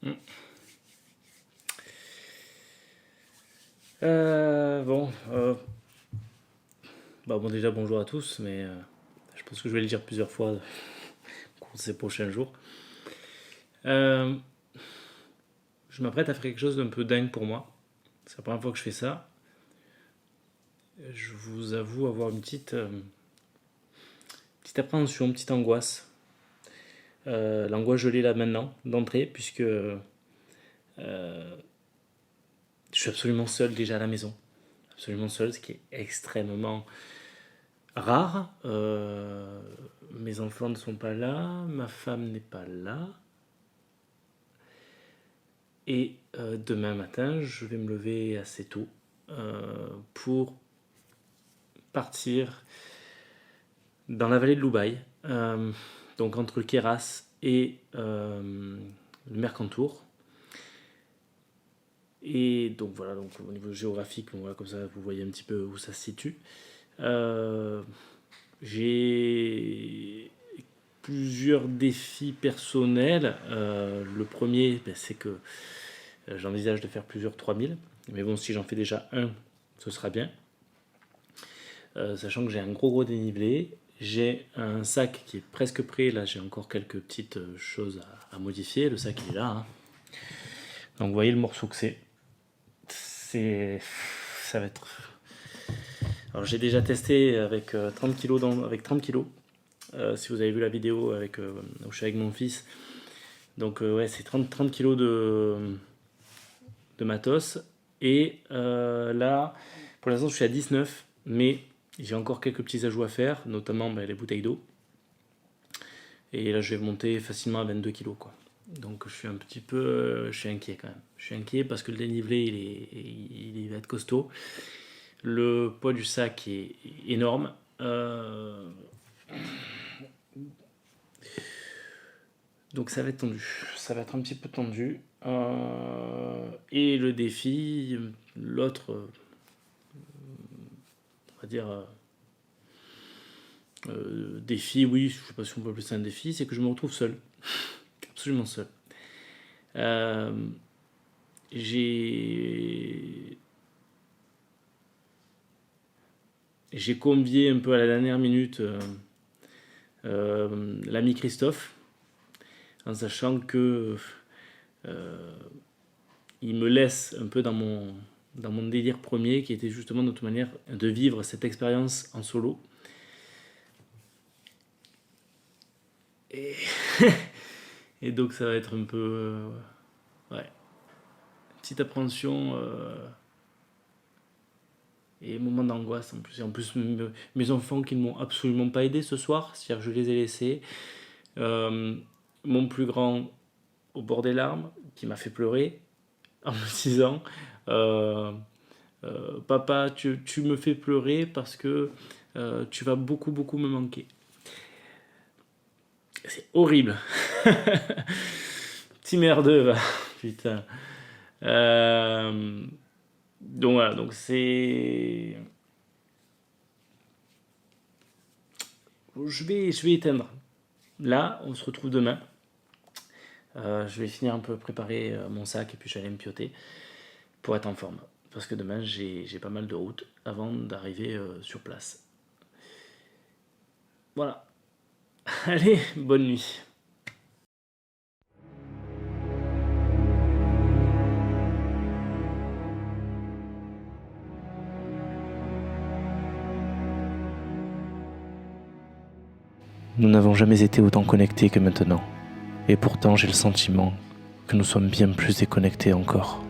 Mm. Bon, bon, déjà bonjour à tous, mais je pense que je vais le dire plusieurs fois au cours de ces prochains jours. Je m'apprête à faire quelque chose d'un peu dingue pour moi. C'est la première fois que je fais ça. Je vous avoue avoir une petite appréhension, une petite angoisse. L'angoisse, je l'ai là maintenant, d'entrée, puisque je suis absolument seul déjà à la maison. Absolument seul, ce qui est extrêmement rare. Mes enfants ne sont pas là, ma femme n'est pas là. Et demain matin, je vais me lever assez tôt pour partir dans la vallée de Loubaï, donc entre le Queyras et le Mercantour. Et donc voilà, donc au niveau géographique, voilà, comme ça vous voyez un petit peu où ça se situe. J'ai plusieurs défis personnels. Le premier, c'est que j'envisage de faire plusieurs 3000. Mais bon, si j'en fais déjà un, ce sera bien. Sachant que j'ai un gros dénivelé. J'ai un sac qui est presque prêt. Là, j'ai encore quelques petites choses à modifier. Le sac, il est là. Hein. Donc, vous voyez le morceau que c'est. Ça va être... Alors, j'ai déjà testé avec 30 kg. Avec 30 kg. Si vous avez vu la vidéo où je suis avec mon fils. Donc, ouais, c'est 30 kg de matos. Et là, pour l'instant, je suis à 19. Mais j'ai encore quelques petits ajouts à faire, notamment les bouteilles d'eau. Et là, je vais monter facilement à 22 kg, quoi. Donc, je suis un petit peu... je suis inquiet, quand même. Je suis inquiet parce que le dénivelé, il va être costaud. Le poids du sac est énorme. Donc, ça va être tendu. Ça va être un petit peu tendu. Et le défi, l'autre... on va dire... défi, oui, je ne sais pas si on peut appeler ça un défi, c'est que je me retrouve seul. Absolument seul. J'ai convié un peu à la dernière minute l'ami Christophe, en sachant que il me laisse un peu dans mon délire premier, qui était justement de toute manière de vivre cette expérience en solo. Et donc ça va être un peu... ouais. Petite appréhension et moment d'angoisse en plus. Et en plus, mes enfants qui ne m'ont absolument pas aidé ce soir, c'est-à-dire que je les ai laissés. Mon plus grand au bord des larmes, qui m'a fait pleurer en me disant papa, tu me fais pleurer parce que tu vas beaucoup me manquer. C'est horrible. Petit merdeux, va. Putain. Donc voilà, donc c'est... Je vais éteindre. Là, on se retrouve demain. Je vais finir un peu préparer mon sac et puis j'allais me pioter pour être en forme. Parce que demain, j'ai pas mal de route avant d'arriver sur place. Voilà. Allez, bonne nuit. Nous n'avons jamais été autant connectés que maintenant. Et pourtant, j'ai le sentiment que nous sommes bien plus déconnectés encore.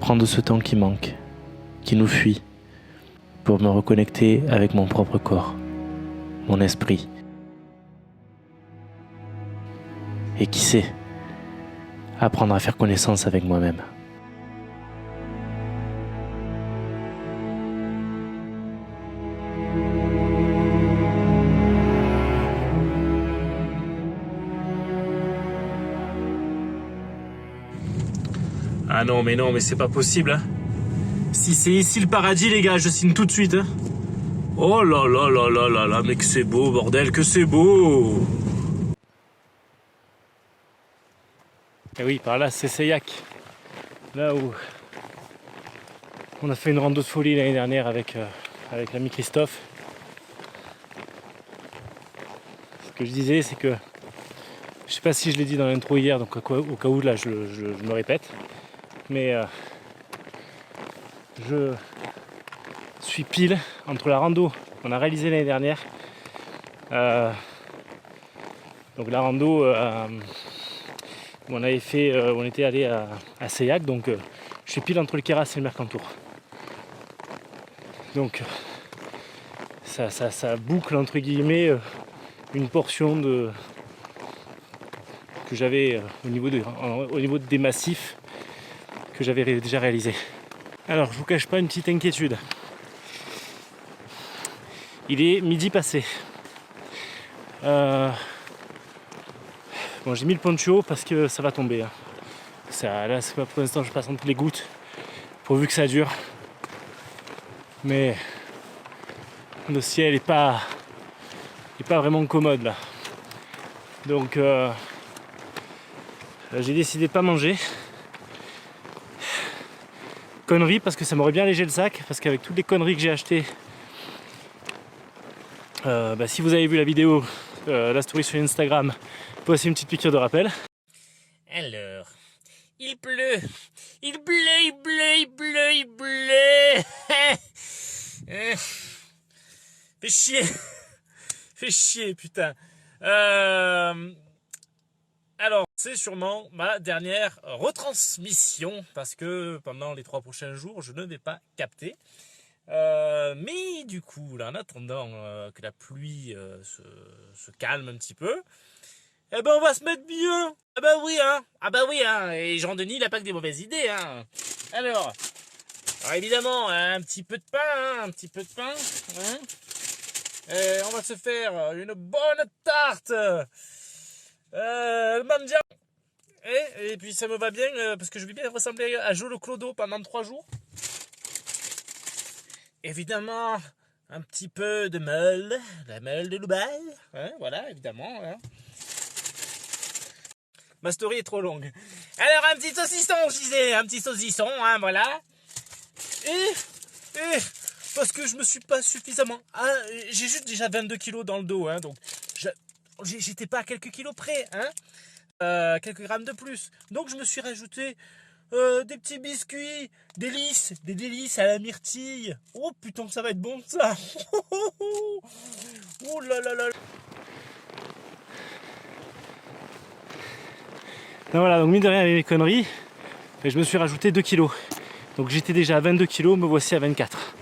Prendre ce temps qui manque, qui nous fuit, pour me reconnecter avec mon propre corps, mon esprit. Et qui sait, apprendre à faire connaissance avec moi-même. Ah non, mais c'est pas possible. Hein. Si c'est ici le paradis, les gars, je signe tout de suite. Hein. Oh là là là là là là, mais que c'est beau, bordel, que c'est beau! Et oui, par là, c'est Seillac. Là où on a fait une rando de folie l'année dernière avec l'ami Christophe. Ce que je disais, c'est que je sais pas si je l'ai dit dans l'intro hier, donc au cas où là je me répète, mais je suis pile entre la rando qu'on a réalisée l'année dernière, donc la rando où on avait fait, on était allé à Seillac, donc je suis pile entre le Queyras et le Mercantour. Donc ça boucle entre guillemets une portion que j'avais au niveau des massifs que j'avais déjà réalisé. Alors je vous cache pas une petite inquiétude. Il est midi passé. Bon, j'ai mis le poncho parce que ça va tomber. Hein. Là, c'est pas pour l'instant, je passe entre les gouttes, pourvu que ça dure. Mais le ciel est pas vraiment commode là. Donc j'ai décidé de pas manger. Connerie parce que ça m'aurait bien allégé le sac, parce qu'avec toutes les conneries que j'ai achetées, si vous avez vu la vidéo, la story sur Instagram, voici une petite piqûre de rappel. Alors, il pleut, il pleut, il pleut, il pleut, il pleut. Fais chier, fais chier, putain. Alors, c'est sûrement ma dernière retransmission parce que pendant les 3 prochains jours, je ne vais pas capter. Mais du coup, là, en attendant que la pluie se calme un petit peu, eh ben on va se mettre bien. Ah bah oui, hein. Ah bah oui, hein. Et Jean-Denis, il n'a pas que des mauvaises idées, hein. Alors évidemment, un petit peu de pain, hein, un petit peu de pain. Hein. On va se faire une bonne tarte. Mandia. Et puis ça me va bien parce que je vais bien ressembler à Jo le Clodo pendant 3 jours. Évidemment, un petit peu de meule, la meule de Dubaï, hein, voilà, évidemment. Hein. Ma story est trop longue. Alors, un petit saucisson, je disais, un petit saucisson, hein, voilà. Et parce que je me suis pas suffisamment... Hein, j'ai juste déjà 22 kilos dans le dos, hein, donc j'étais pas à quelques kilos près, hein. Quelques grammes de plus. Donc je me suis rajouté des petits biscuits, des délices à la myrtille. Oh putain, ça va être bon ça. Oh là là là. Donc voilà, donc mine de rien avec mes conneries, je me suis rajouté 2 kilos. Donc j'étais déjà à 22 kilos, me voici à 24.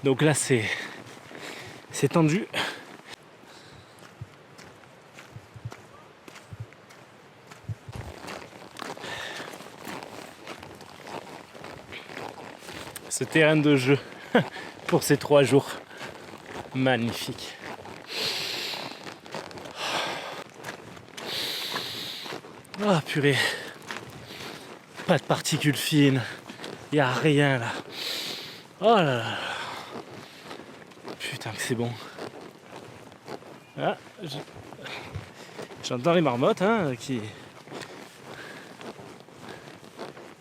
Donc là c'est tendu. Ce terrain de jeu pour ces 3 jours. Magnifique. Ah purée. Pas de particules fines. Il n'y a rien là. Oh là là. Putain que c'est bon. Ah, j'entends les marmottes hein, qui...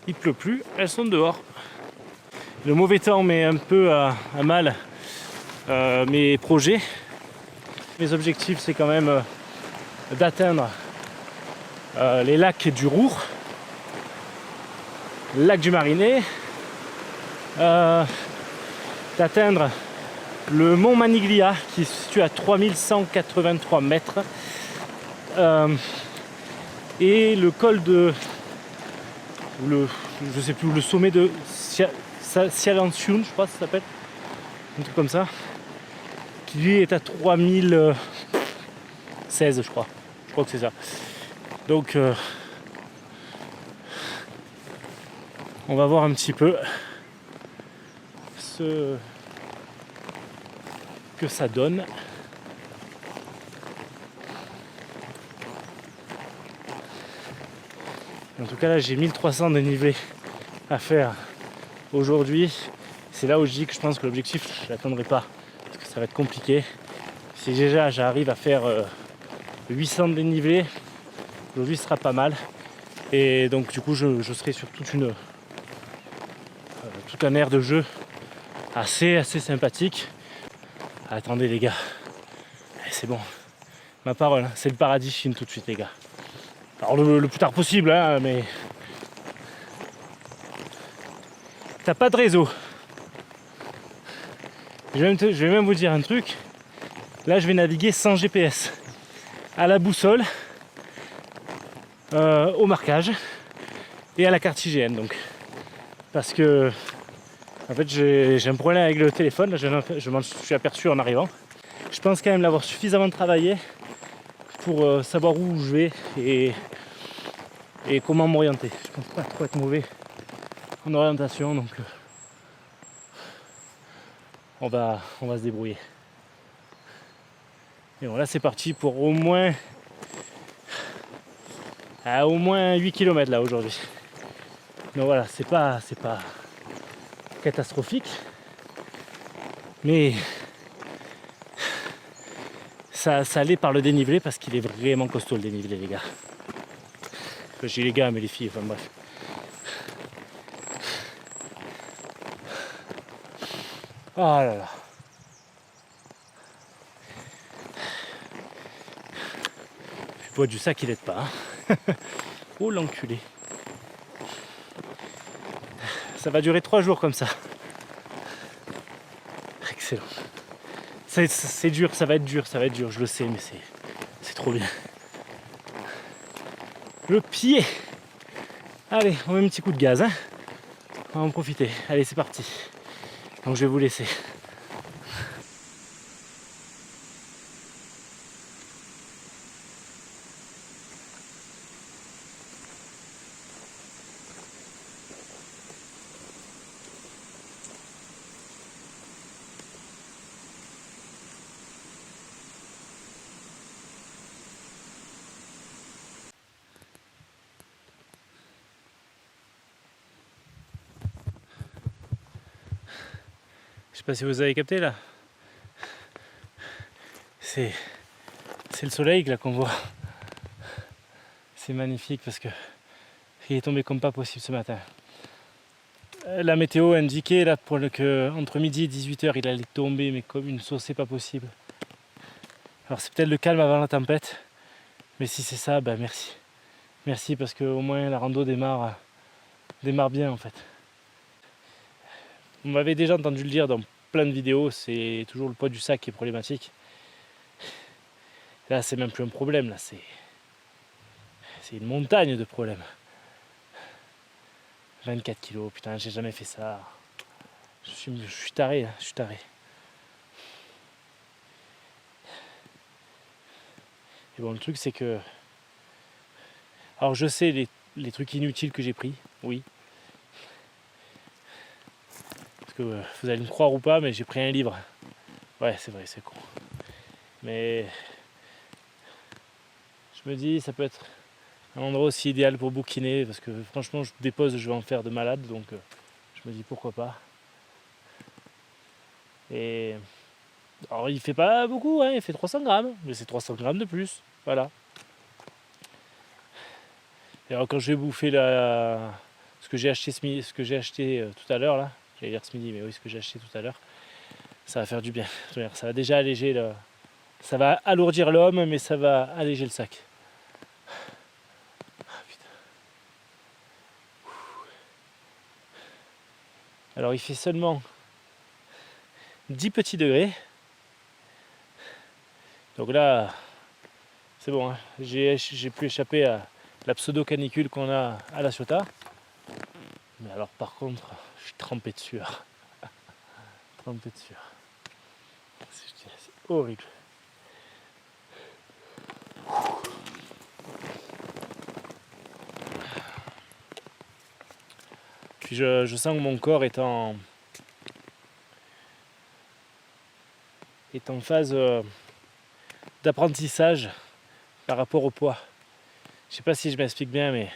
Il pleut plus, elles sont dehors. Le mauvais temps met un peu à mal mes projets. Mes objectifs, c'est quand même d'atteindre les lacs du Roure, le lac du Marinet, d'atteindre le mont Maniglia qui se situe à 3183 mètres et le col de... je sais plus, le sommet de Sialansiun, je crois que ça s'appelle, un truc comme ça, qui lui est à 3016 je crois que c'est ça. Donc on va voir un petit peu ce que ça donne. En tout cas là j'ai 1300 de dénivelé à faire aujourd'hui. C'est là où je dis que je pense que l'objectif je l'atteindrai pas parce que ça ça va être compliqué. Si déjà j'arrive à faire 800 de dénivelé, aujourd'hui ce sera pas mal. Et donc du coup je serai sur tout un aire de jeu assez sympathique. Attendez les gars, c'est bon, ma parole, hein, c'est le paradis Chine tout de suite les gars. Alors le plus tard possible, hein, mais t'as pas de réseau. Je vais même vous dire un truc. Là je vais naviguer sans GPS, à la boussole, au marquage et à la carte IGN donc. Parce que en fait j'ai un problème avec le téléphone, là, je m'en suis aperçu en arrivant. Je pense quand même l'avoir suffisamment travaillé pour savoir où je vais et comment m'orienter. Je pense pas trop être mauvais en orientation, donc on va se débrouiller. Et bon là c'est parti pour au moins 8 km là aujourd'hui. Donc voilà, c'est pas catastrophique, mais ça allait par le dénivelé parce qu'il est vraiment costaud le dénivelé les gars. J'ai les gars mais les filles, enfin bref. Oh là là. Le poids du sac il aide pas. Hein. Oh l'enculé. Ça va durer 3 jours comme ça. Excellent. C'est dur, ça va être dur, je le sais, mais c'est trop bien. Le pied. Allez, on met un petit coup de gaz, hein. On va en profiter. Allez, c'est parti. Donc je vais vous laisser. Je sais pas si vous avez capté là. C'est le soleil là qu'on voit. C'est magnifique parce que il est tombé comme pas possible ce matin. La météo indiquait là que entre midi et 18h il allait tomber mais comme une sauce, c'est pas possible. Alors c'est peut-être le calme avant la tempête, mais si c'est ça, ben merci. Merci parce que au moins la rando démarre bien en fait. Vous m'avez déjà entendu le dire dans plein de vidéos, c'est toujours le poids du sac qui est problématique. Là c'est même plus un problème, là c'est une montagne de problèmes. 24 kilos, putain j'ai jamais fait ça. Je suis taré, je suis taré. Et bon le truc c'est que... Alors je sais les trucs inutiles que j'ai pris, oui. Parce que vous allez me croire ou pas, mais j'ai pris un livre. Ouais c'est vrai, c'est con. Mais je me dis ça peut être un endroit aussi idéal pour bouquiner, parce que franchement je dépose, je vais en faire de malade, donc je me dis pourquoi pas. Et alors il fait pas beaucoup, hein, il fait 300 grammes, mais c'est 300 grammes de plus, voilà. Et alors quand je vais bouffer ce que j'ai acheté tout à l'heure là, j'allais dire ce midi, mais oui ce que j'ai acheté tout à l'heure, ça va faire du bien. Ça va déjà alléger ça va alourdir l'homme, mais ça va alléger le sac. Alors il fait seulement 10 petits degrés. Donc là, c'est bon, hein. J'ai pu échapper à la pseudo-canicule qu'on a à La Ciotat. Mais alors par contre, je suis trempé de sueur. Trempé de sueur. C'est horrible. Puis je sens que mon corps est en phase d'apprentissage par rapport au poids. Je sais pas si je m'explique bien, mais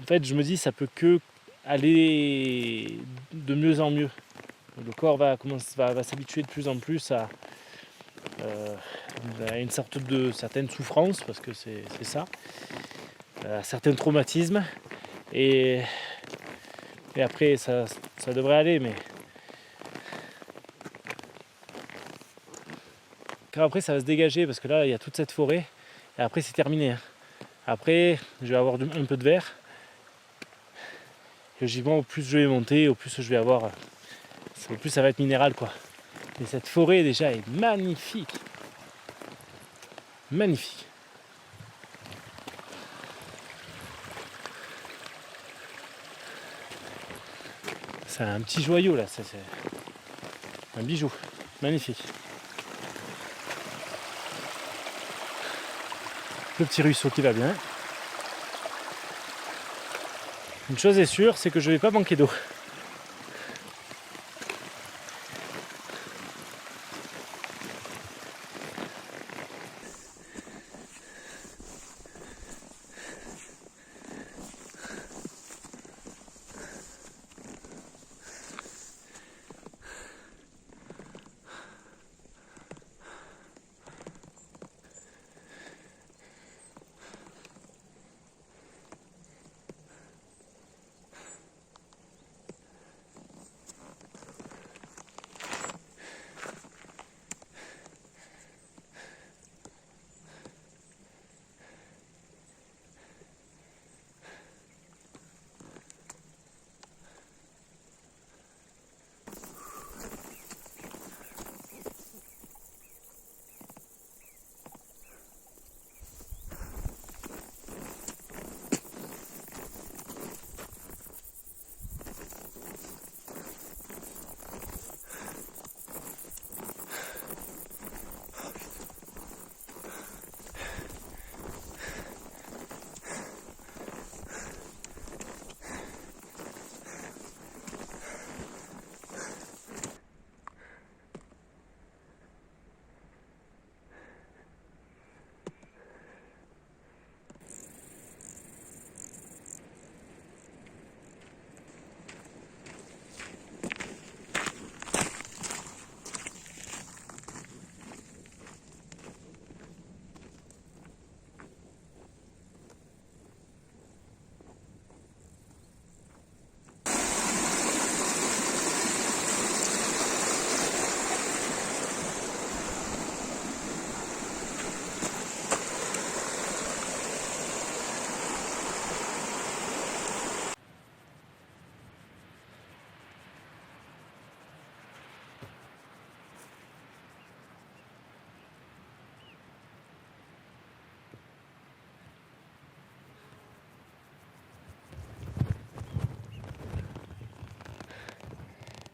en fait je me dis ça peut que aller de mieux en mieux. Le corps va s'habituer de plus en plus à une sorte de certaine souffrance, parce que c'est ça, à certains traumatismes, et après ça devrait aller, mais quand après ça va se dégager, parce que là il y a toute cette forêt, et après c'est terminé. Après je vais avoir un peu de verre, et logiquement au plus je vais monter, au plus je vais avoir, au plus ça va être minéral quoi. Et cette forêt déjà est magnifique. Magnifique. C'est un petit joyau là, c'est un bijou. Magnifique. Le petit ruisseau qui va bien. Une chose est sûre, c'est que je vais pas manquer d'eau.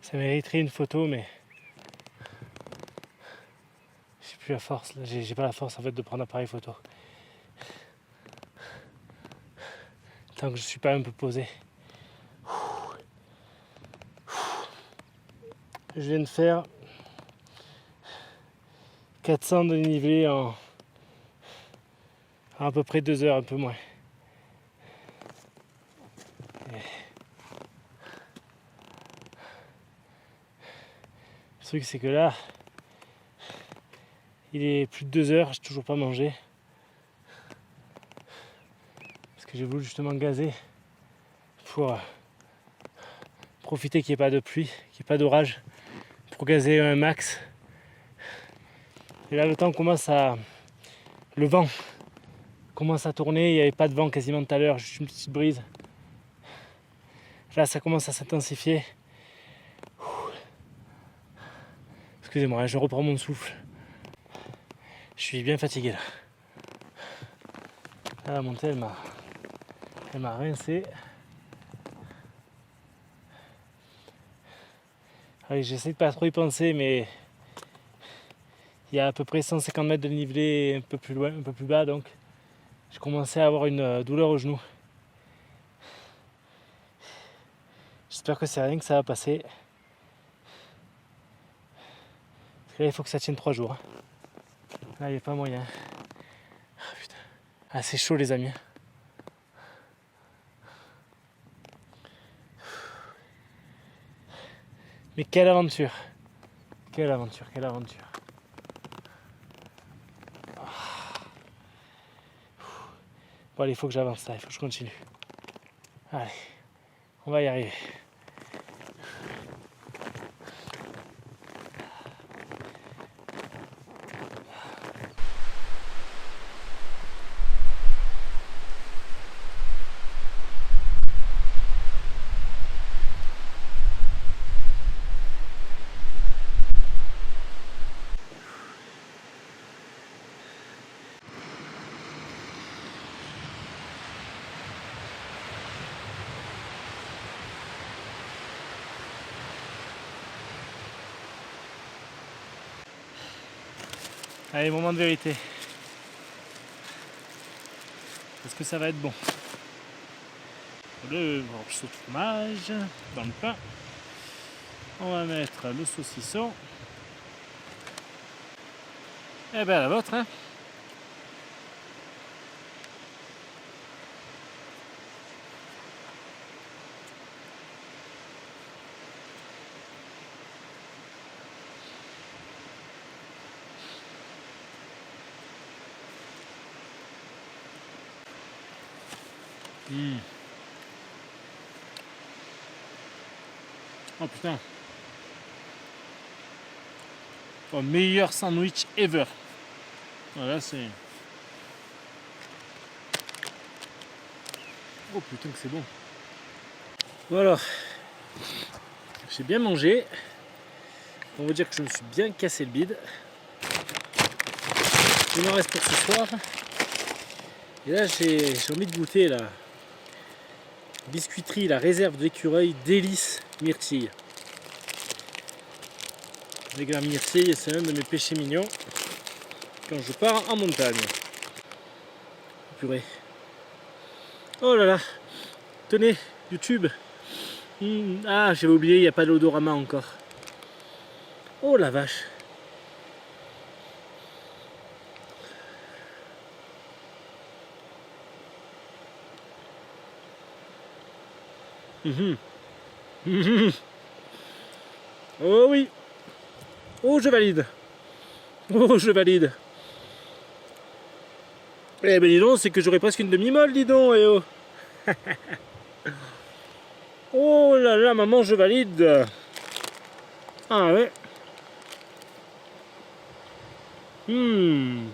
Ça mériterait une photo, mais j'ai plus la force. J'ai pas la force en fait de prendre appareil photo. Tant que je suis pas un peu posé. Je viens de faire 400 de dénivelé en à peu près 2 heures, un peu moins. Le truc c'est que là, il est plus de 2 heures, j'ai toujours pas mangé. Parce que j'ai voulu justement gazer pour profiter qu'il n'y ait pas de pluie, qu'il n'y ait pas d'orage, pour gazer un max. Et là le temps commence à... Le vent commence à tourner, il n'y avait pas de vent quasiment tout à l'heure, juste une petite brise. Là ça commence à s'intensifier. Excusez-moi, je reprends mon souffle. Je suis bien fatigué là. Là, la montée elle m'a rincé. Allez, j'essaie de pas trop y penser, mais il y a à peu près 150 mètres de dénivelé un peu plus loin, un peu plus bas, donc je commençais à avoir une douleur au genou. J'espère que c'est rien, que ça va passer. Parce que là, il faut que ça tienne 3 jours. Là, il n'y a pas moyen. Ah, putain. Ah, c'est chaud, les amis. Mais quelle aventure! Quelle aventure, quelle aventure! Bon allez, il faut que j'avance là, il faut que je continue. Allez, on va y arriver. Allez, moment de vérité. Est-ce que ça va être bon? Le morceau de fromage dans le pain. On va mettre le saucisson. Et ben la vôtre, hein. Oh putain. Oh, meilleur sandwich ever. Voilà, c'est... Oh putain que c'est bon. Voilà. J'ai bien mangé. On va dire que je me suis bien cassé le bide. Il m'en reste pour ce soir. Et là j'ai envie de goûter la biscuiterie, la réserve d'écureuil délice myrtille. Avec la myrtille, c'est un de mes péchés mignons quand je pars en montagne. Purée. Oh là là. Tenez, YouTube. Ah, j'avais oublié, il n'y a pas d'odorama encore. Oh la vache. Oh oui. Oh, je valide. Oh, je valide. Eh ben dis donc, c'est que j'aurais presque une demi-molle, dis donc, eh oh. Oh là là, maman, je valide. Ah ouais. Nous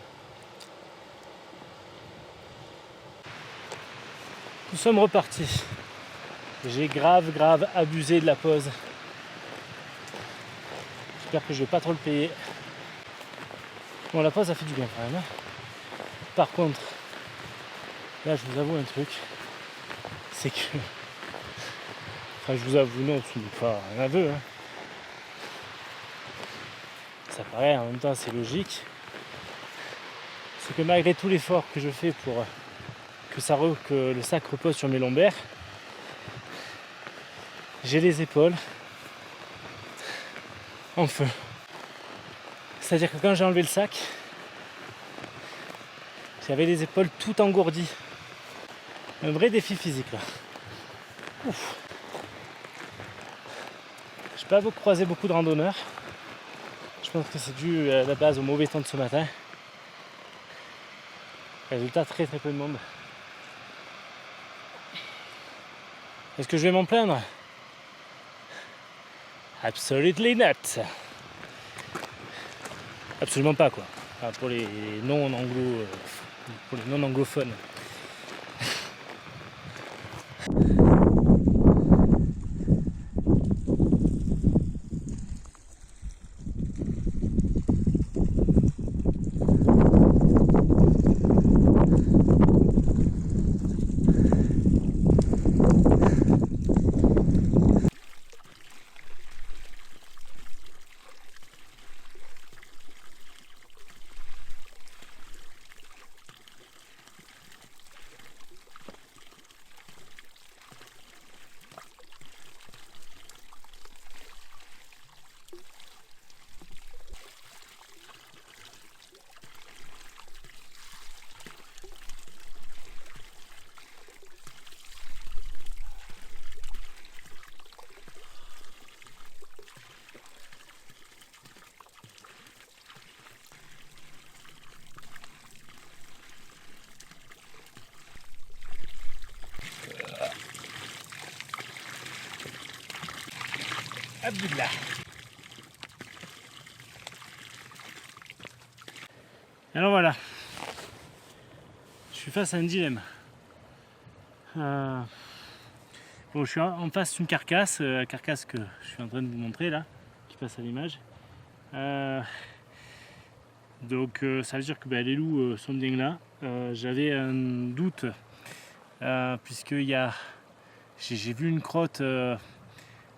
sommes repartis. J'ai grave abusé de la pause. J'espère que je vais pas trop le payer. Bon, la pause a fait du bien quand même. Par contre, là je vous avoue un truc, c'est que... Enfin je vous avoue, non, ce n'est pas un aveu. Hein. Ça paraît, en même temps c'est logique. C'est que malgré tout l'effort que je fais pour que le sac repose sur mes lombaires, j'ai les épaules en feu. C'est-à-dire que quand j'ai enlevé le sac, j'avais les épaules tout engourdies. Un vrai défi physique là. Ouf. Je n'ai pas croisé beaucoup de randonneurs. Je pense que c'est dû à la base au mauvais temps de ce matin. Résultat, très peu de monde. Est-ce que je vais m'en plaindre? Absolutely not. Absolument pas quoi. Enfin, pour les non-anglophones. Abdullah. Alors voilà, je suis face à un dilemme. Bon, je suis en face d'une carcasse, la carcasse que je suis en train de vous montrer là, qui passe à l'image. Donc ça veut dire que les loups sont bien là. J'avais un doute puisque j'ai vu une crotte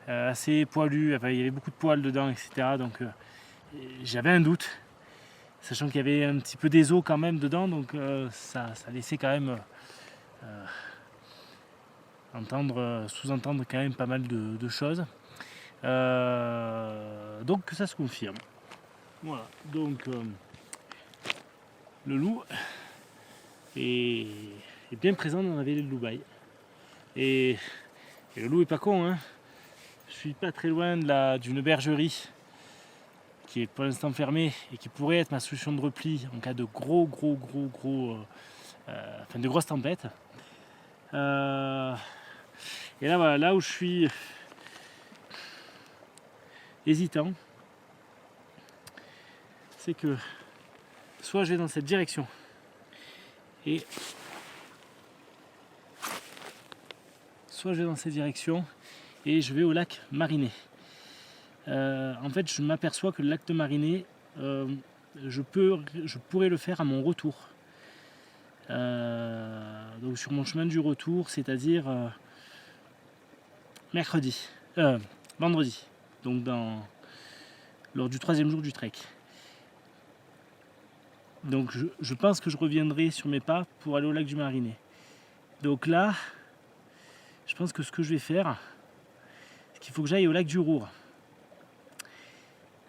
assez poilue, enfin, il y avait beaucoup de poils dedans, etc. Donc j'avais un doute, sachant qu'il y avait un petit peu des os quand même dedans, donc ça laissait quand même sous-entendre quand même pas mal de choses. Donc ça se confirme. Voilà, donc le loup est bien présent dans la vallée de Loubaye. Et le loup est pas con, hein. Je suis pas très loin d'une bergerie qui est pour l'instant fermée et qui pourrait être ma solution de repli en cas de de grosses tempêtes. Et là voilà, là où je suis hésitant, c'est que soit je vais dans cette direction et je vais au lac Marinet. En fait, je m'aperçois que le lac de Marinet, je pourrais le faire à mon retour. Donc sur mon chemin du retour, c'est-à-dire vendredi, donc lors du 3e jour du trek. Donc je pense que je reviendrai sur mes pas pour aller au lac du Marinet. Donc là, je pense que ce que je vais faire, c'est qu'il faut que j'aille au lac du Roure.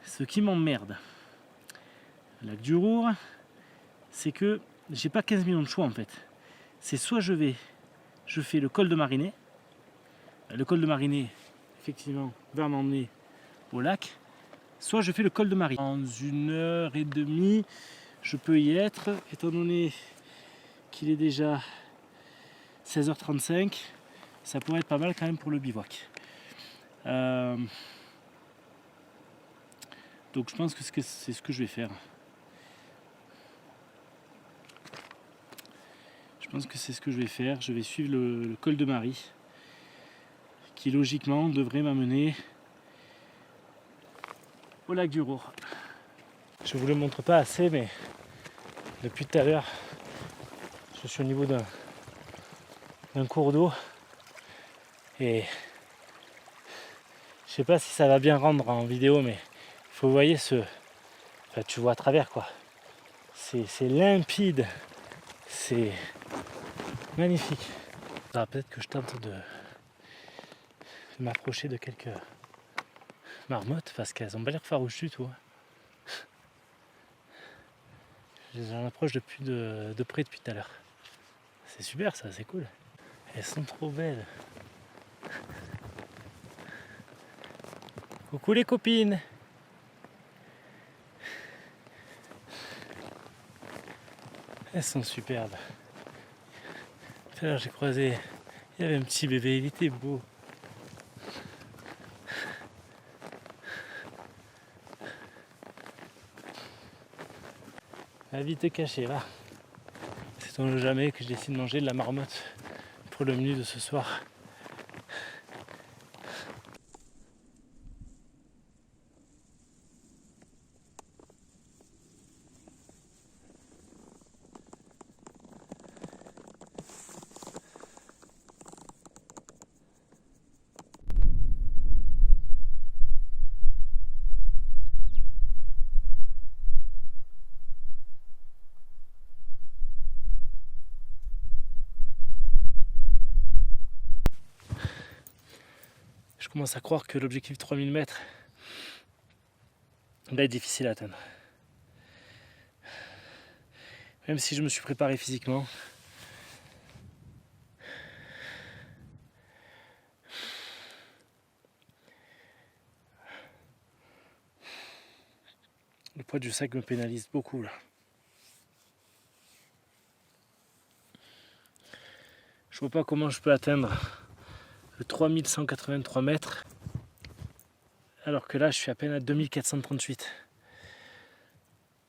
Ce qui m'emmerde, le lac du Roure, c'est que j'ai pas 15 millions de choix en fait. C'est soit je fais le col de Marinet. Le col de Marinet, effectivement, va m'emmener au lac. Soit je fais le col de Marie. En 1h30, je peux y être, étant donné qu'il est déjà 16h35. Ça pourrait être pas mal quand même pour le bivouac. Donc je pense que c'est ce que je vais faire. Je vais suivre le col de Marie, qui logiquement devrait m'amener au lac du Roure. Je ne vous le montre pas assez, mais depuis tout à l'heure, je suis au niveau d'un cours d'eau et je sais pas si ça va bien rendre en vidéo, mais il faut vous voyez tu vois à travers quoi. C'est limpide, c'est magnifique. Alors, peut-être que je tente de m'approcher de quelques marmottes parce qu'elles ont pas l'air farouches du tout. J'en approche de près depuis tout à l'heure. C'est super ça, c'est cool. Elles sont trop belles. Coucou les copines. Elles sont superbes. Tout à l'heure j'ai croisé, il y avait un petit bébé, il était beau. Va vite te cacher, va. Sait-on jamais que je décide de manger de la marmotte pour le menu de ce soir. Je commence à croire que l'objectif 3000 mètres va être difficile à atteindre. Même si je me suis préparé physiquement. Le poids du sac me pénalise beaucoup là. Je vois pas comment je peux atteindre le 3183 mètres Alors que là, je suis à peine à 2438.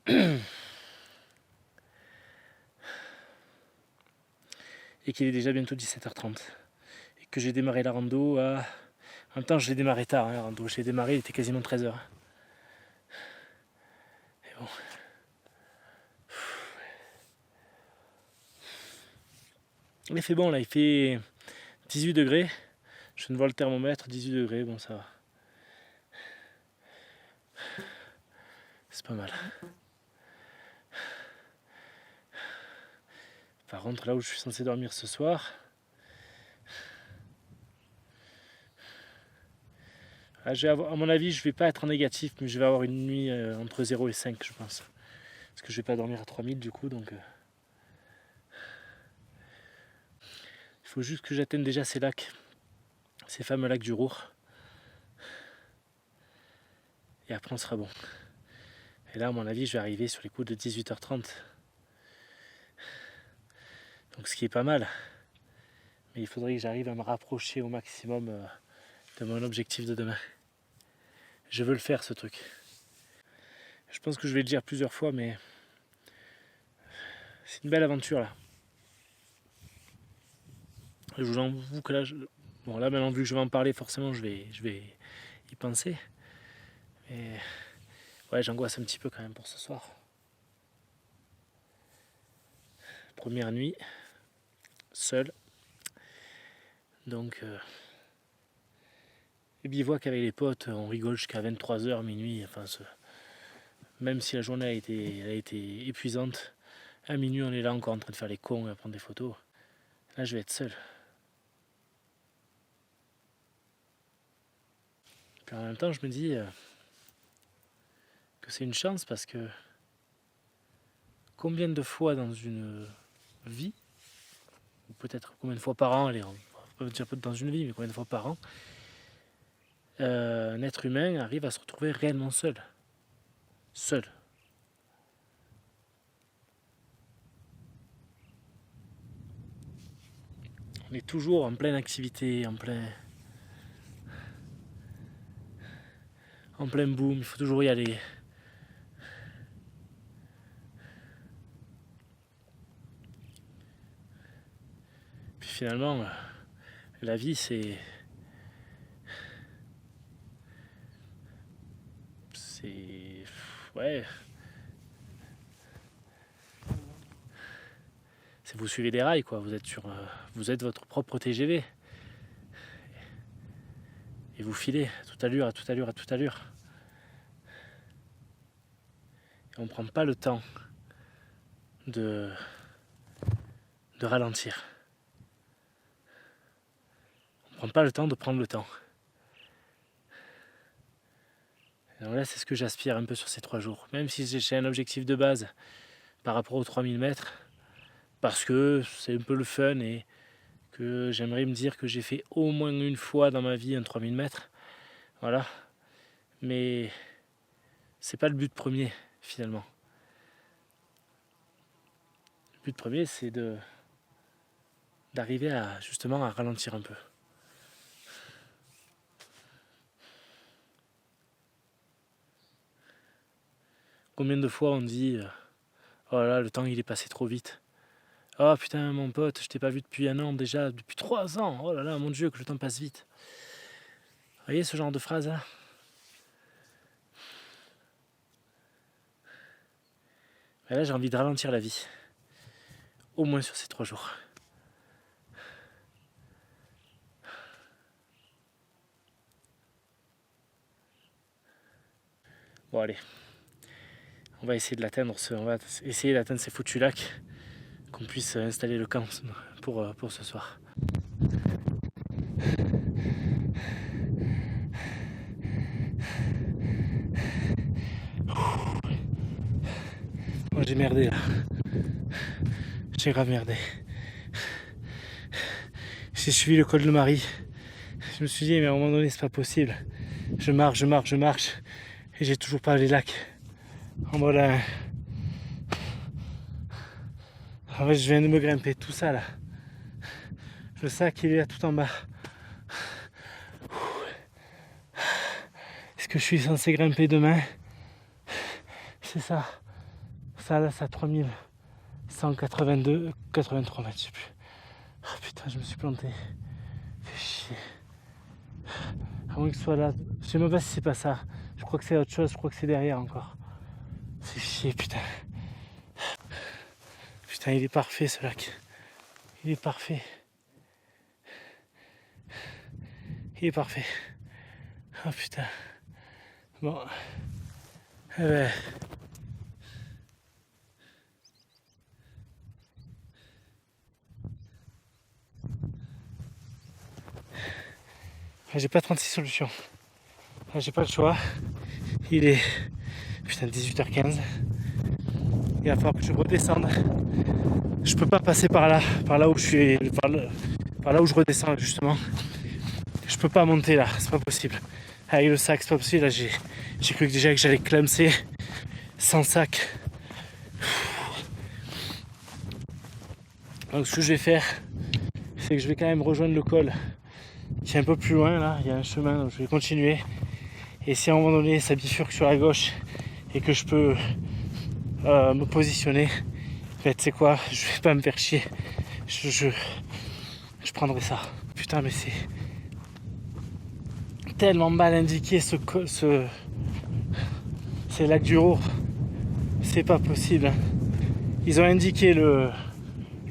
Et qu'il est déjà bientôt 17h30. Et que j'ai démarré la rando à... En même temps, je l'ai démarré tard, hein, la rando. Je l'ai démarré, il était quasiment 13h. Et bon. Il fait bon là, il fait 18 degrés. Je ne vois le thermomètre, 18 degrés, bon ça va. C'est pas mal. Par contre, là où je suis censé dormir ce soir, à mon avis, je vais pas être en négatif, mais je vais avoir une nuit entre 0 et 5, je pense. Parce que je vais pas dormir à 3000 du coup, donc... Il faut juste que j'atteigne déjà ces lacs, ces fameux lacs du Roure. Et après, on sera bon. Et là, à mon avis, je vais arriver sur les coups de 18h30. Donc ce qui est pas mal. Mais il faudrait que j'arrive à me rapprocher au maximum de mon objectif de demain. Je veux le faire, ce truc. Je pense que je vais le dire plusieurs fois, mais c'est une belle aventure là. Je vous avoue que là, bon là maintenant vu que je vais en parler, forcément je vais y penser. Mais ouais, j'angoisse un petit peu quand même pour ce soir. Première nuit, seul. Donc le bivouac avec les potes, on rigole jusqu'à 23h, minuit. Enfin, même si la journée a été épuisante, à minuit on est là encore en train de faire les cons et à prendre des photos. Là je vais être seul. Puis en même temps je me dis que c'est une chance parce que combien de fois dans une vie, ou peut-être combien de fois par an, allez, on va pas dire dans une vie, mais combien de fois par an, un être humain arrive à se retrouver réellement seul. Seul. On est toujours en pleine activité, en plein boom, il faut toujours y aller. Puis finalement, la vie c'est ouais, c'est vous suivez des rails quoi, vous êtes votre propre TGV et vous filez à toute allure, à toute allure, à toute allure. Et on ne prend pas le temps de ralentir. On ne prend pas le temps de prendre le temps. Et donc là, c'est ce que j'aspire un peu sur ces 3 jours. Même si j'ai un objectif de base par rapport aux 3000 mètres, parce que c'est un peu le fun et que j'aimerais me dire que j'ai fait au moins une fois dans ma vie un 3000 mètres. Voilà. Mais c'est pas le but premier, finalement. Le but premier, c'est d'arriver justement à ralentir un peu. Combien de fois on dit oh là, le temps il est passé trop vite. Oh putain mon pote, je t'ai pas vu depuis 1 an déjà, depuis 3 ans. Oh là là, mon Dieu, que le temps passe vite. Vous voyez ce genre de phrase là? Et là j'ai envie de ralentir la vie. Au moins sur ces 3 jours. Bon allez. On va essayer de l'atteindre, on va essayer d'atteindre ces foutus lacs, qu'on puisse installer le camp pour ce soir. Moi j'ai merdé là. J'ai grave merdé. J'ai suivi le col de Marie. Je me suis dit mais à un moment donné c'est pas possible. Je marche et j'ai toujours pas les lacs. En mode en fait je viens de me grimper tout ça là. Le sac il est là tout en bas. que je suis censé grimper demain. C'est ça. Ça là, c'est à 3182, 83 mètres, je sais plus. Oh putain, je me suis planté. Fais chier. À moins que ce soit là. Je sais même pas si c'est pas ça. Je crois que c'est autre chose, je crois que c'est derrière encore. C'est chier, putain. Putain, il est parfait ce lac. Il est parfait. Il est parfait. Oh putain. Bon. Eh ben. J'ai pas 36 solutions. J'ai pas le choix. Il est putain 18h15. Il va falloir que je redescende. Je peux pas passer par là où je suis, par là où je redescends justement. Je peux pas monter là, c'est pas possible. Avec le sac, c'est pas possible. Là, j'ai cru que déjà que j'allais clamser sans sac. Donc ce que je vais faire, c'est que je vais quand même rejoindre le col qui est un peu plus loin là. Il y a un chemin, donc je vais continuer. Et si à un moment donné ça bifurque sur la gauche et que je peux me positionner, en fait, c'est quoi, je vais pas me faire chier. Je prendrai ça. Putain, mais c'est tellement mal indiqué ce lac du Roure. C'est pas possible. Ils ont indiqué le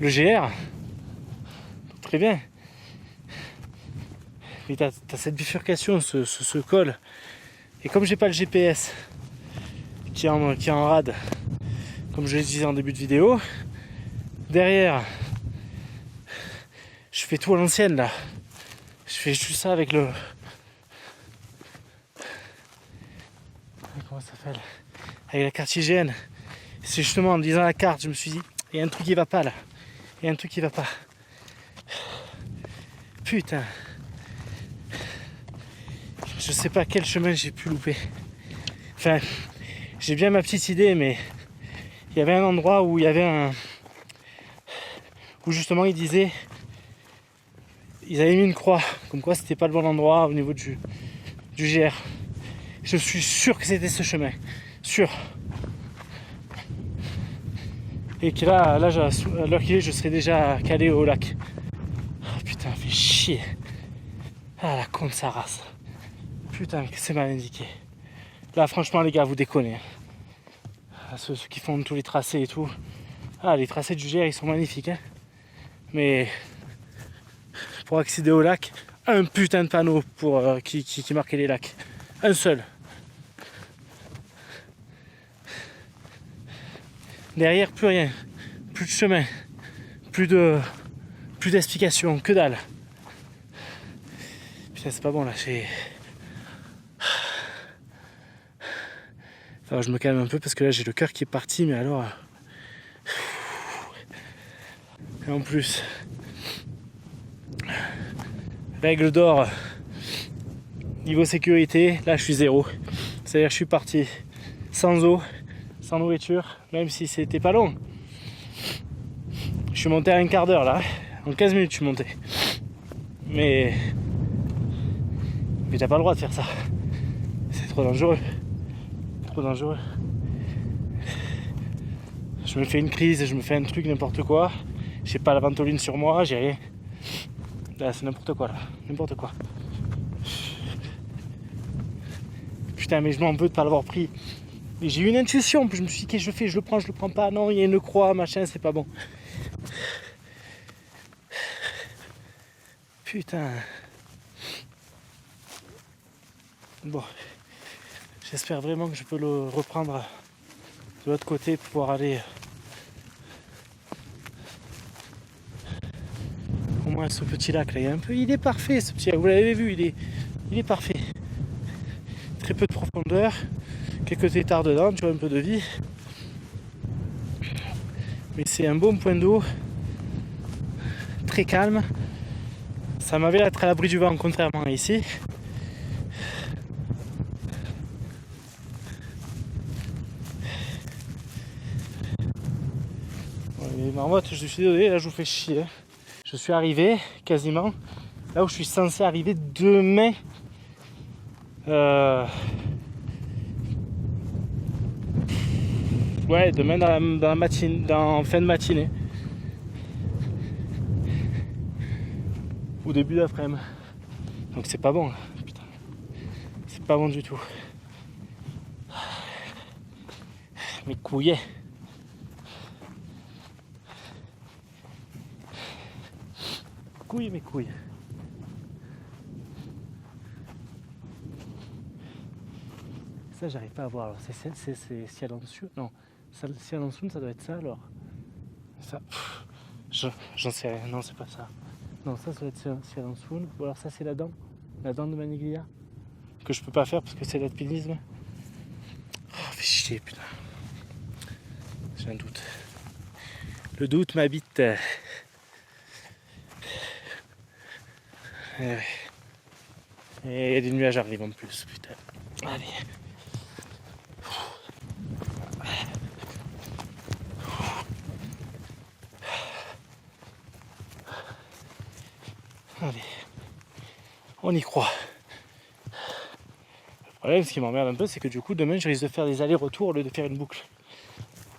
GR. Très bien. Mais t'as cette bifurcation, ce col. Et comme j'ai pas le GPS qui est en rade, comme je le disais en début de vidéo, derrière, je fais tout à l'ancienne là. Je fais juste ça avec le... Comment ça s'appelle ? Avec la carte IGN. C'est justement en lisant la carte, je me suis dit, il y a un truc qui va pas là. Il y a un truc qui va pas. Putain. Je sais pas quel chemin j'ai pu louper. Enfin, j'ai bien ma petite idée, mais il y avait un endroit où il y avait un... où justement ils disaient... Ils avaient mis une croix, comme quoi c'était pas le bon endroit au niveau du GR. Je suis sûr que c'était ce chemin. Sûr. Et que là à l'heure qu'il est, je serais déjà calé au lac. Oh, putain, fait chier. Ah la con de sa race. Putain, que c'est mal indiqué. Là, franchement, les gars, vous déconnez. Ceux qui font tous les tracés et tout. Ah, les tracés du GR, ils sont magnifiques. Hein. Mais pour accéder au lac, un putain de panneau pour qui marquait les lacs. Un seul. Derrière, plus rien. Plus de chemin. Plus d'explications. Que dalle. Putain, c'est pas bon là. Alors, je me calme un peu parce que là, j'ai le cœur qui est parti. Mais alors... Et en plus... Règle d'or, niveau sécurité, là je suis zéro. C'est-à-dire que je suis parti sans eau, sans nourriture, même si c'était pas long. Je suis monté à un quart d'heure là, en 15 minutes je suis monté. Mais t'as pas le droit de faire ça. C'est trop dangereux. Trop dangereux. Je me fais une crise, je me fais un truc, n'importe quoi. J'ai pas la ventoline sur moi, j'ai rien. Là, c'est n'importe quoi, là. N'importe quoi. Putain, mais je m'en veux de pas l'avoir pris. Mais j'ai eu une intuition, puis je me suis dit, qu'est-ce que je fais ? Je le prends pas. Non, il y a une croix, machin, c'est pas bon. Putain. Bon. J'espère vraiment que je peux le reprendre de l'autre côté pour pouvoir aller... Au moins ce petit lac là, il est parfait ce petit lac, vous l'avez vu, il est parfait. Très peu de profondeur, quelques têtards dedans, tu vois, un peu de vie. Mais c'est un bon point d'eau, très calme. Ça m'avait l'air d'être à l'abri du vent, contrairement à ici. Bon, les marmottes, je suis désolé, là je vous fais chier. Je suis arrivé quasiment là où je suis censé arriver demain. Ouais, demain dans la matinée, en fin de matinée. Ou début d'après-midi. Donc c'est pas bon. Putain. C'est pas bon du tout. Mes couilles. Mes couilles. Ça, j'arrive pas à voir. Alors, c'est ciel en dessous. Non, ça, ciel en dessous, ça doit être ça alors. Ça, j'en sais rien. Non, c'est pas ça. Non, ça doit être ciel en dessous. Ou alors ça, c'est la dent de Maniglia que je peux pas faire parce que c'est l'alpinisme. Oh, fais chier, putain. J'ai un doute. Le doute m'habite. Et il y a des nuages arrivent en plus, putain. Allez. Allez. On y croit. Le problème, ce qui m'emmerde un peu, c'est que du coup, demain, je risque de faire des allers-retours au lieu de faire une boucle.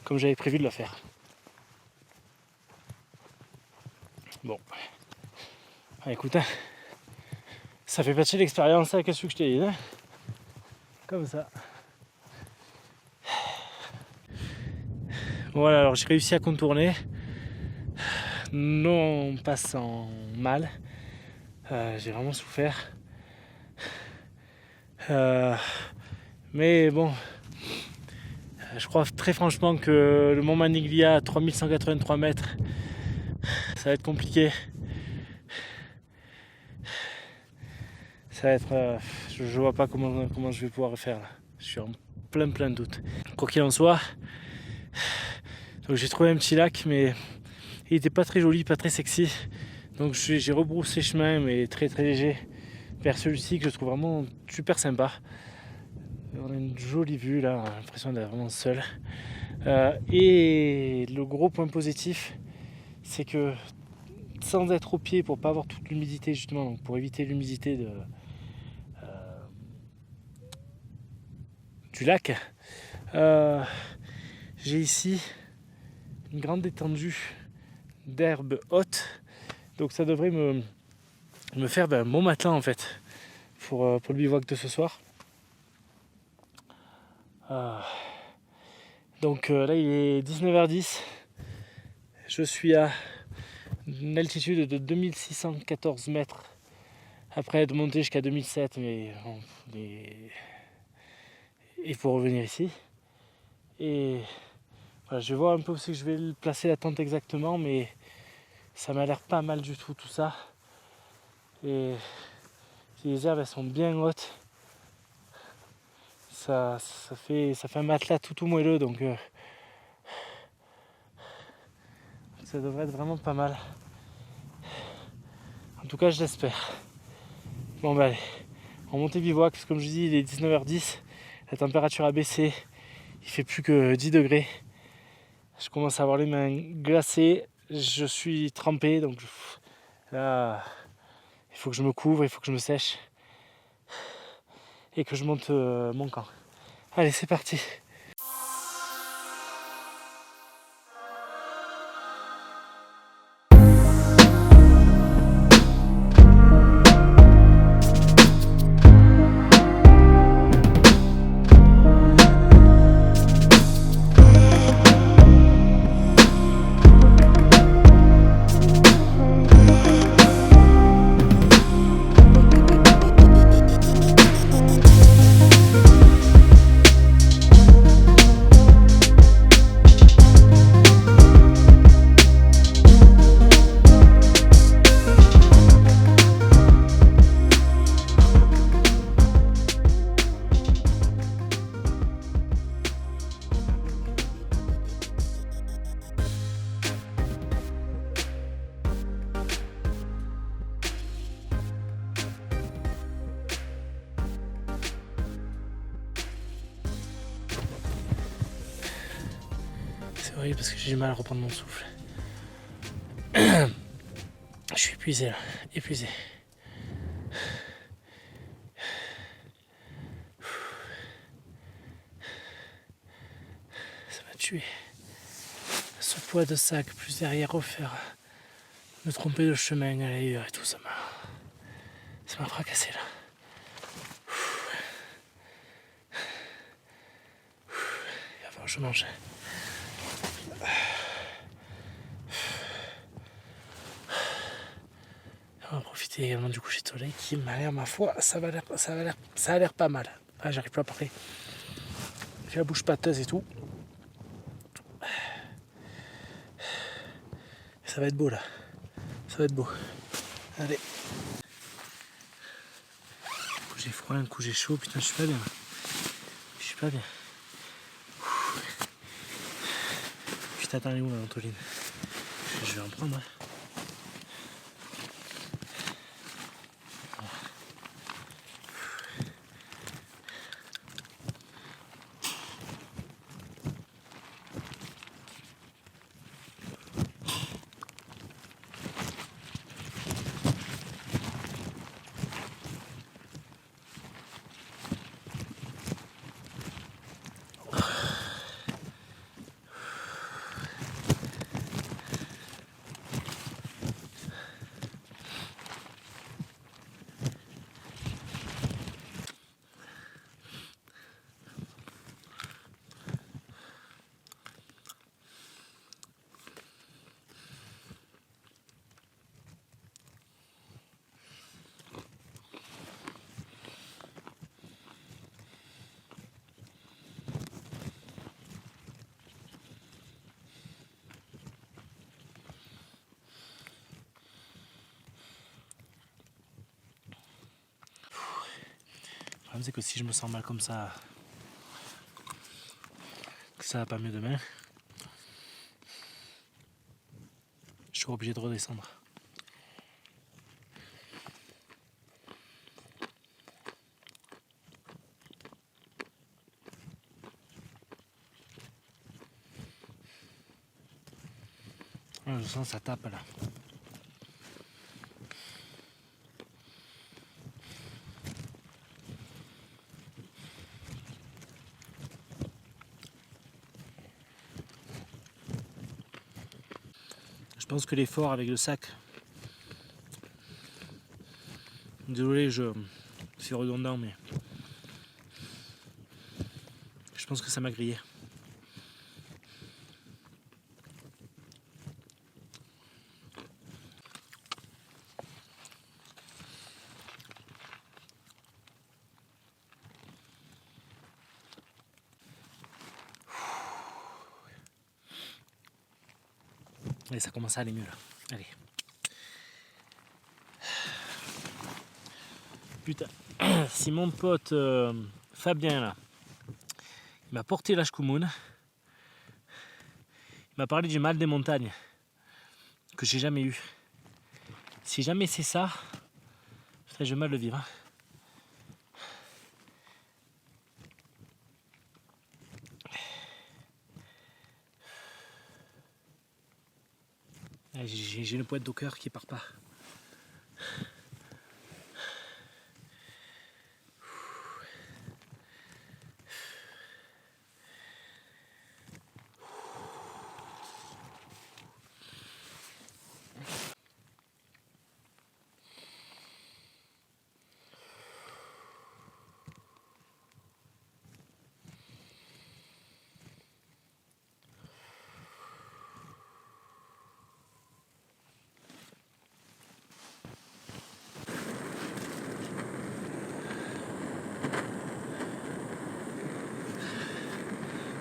Comme j'avais prévu de le faire. Bon. Ah, écoute, hein, ça fait partie de l'expérience, hein, qu'est-ce que je t'ai dit, hein. Comme ça. Voilà, alors j'ai réussi à contourner. Non passant mal. J'ai vraiment souffert. Mais bon, je crois très franchement que le Mont Maniglia à 3183 mètres, ça va être compliqué. Ça va être... je vois pas comment je vais pouvoir le faire là. Je suis en plein de doutes. Quoi qu'il en soit, donc j'ai trouvé un petit lac, mais il était pas très joli, pas très sexy. Donc j'ai rebroussé chemin, mais très léger, vers celui-ci que je trouve vraiment super sympa. On a une jolie vue là, on a l'impression d'être vraiment seul. Et le gros point positif, c'est que sans être au pied, pour pas avoir toute l'humidité justement, donc pour éviter l'humidité du lac, j'ai ici une grande étendue d'herbe haute, donc ça devrait me faire un bon matelas en fait pour le bivouac de ce soir. Donc là il est 19h10, je suis à une altitude de 2614 mètres, après être monté jusqu'à 2007, mais bon, il faut revenir ici. Et voilà, je vais voir un peu où c'est que je vais placer la tente exactement, mais ça m'a l'air pas mal du tout ça. Et les herbes elles sont bien hautes. Ça fait un matelas tout moelleux, donc ça devrait être vraiment pas mal. En tout cas, je l'espère. Bon bah allez, on monte bivouac, parce que comme je dis, il est 19h10, la température a baissé, il fait plus que 10 degrés. Je commence à avoir les mains glacées, je suis trempé, donc là, il faut que je me couvre, il faut que je me sèche et que je monte mon camp. Allez, c'est parti. C'est horrible parce que j'ai du mal à reprendre mon souffle. Je suis épuisé là, épuisé. Ça va tué. Ce poids de sac, plus derrière refaire, me tromper de chemin à l'ailleurs et tout, ça m'a fracassé là. Il va falloir que je mange. On va profiter également du coucher de soleil qui m'a l'air, ma foi, ça a l'air pas mal. Ah, j'arrive pas à parler. J'ai la bouche pâteuse et tout. Ça va être beau là. Ça va être beau. Allez. Un coup j'ai froid, un coup j'ai chaud. Putain, je suis pas bien. Je suis pas bien. Putain, attends, elle est où la ventoline? Je vais en prendre. Hein. Le problème c'est que si je me sens mal comme ça, que ça va pas mieux demain, je suis obligé de redescendre. Je sens que ça tape là. Je pense que l'effort avec le sac, désolé, c'est redondant, mais je pense que ça m'a grillé. Allez, ça commence à aller mieux là. Allez. Putain, si mon pote Fabien là, il m'a porté la Shkumun, il m'a parlé du mal des montagnes que j'ai jamais eu. Si jamais c'est ça, je vais mal le vivre. J'ai une pointe au cœur qui part pas.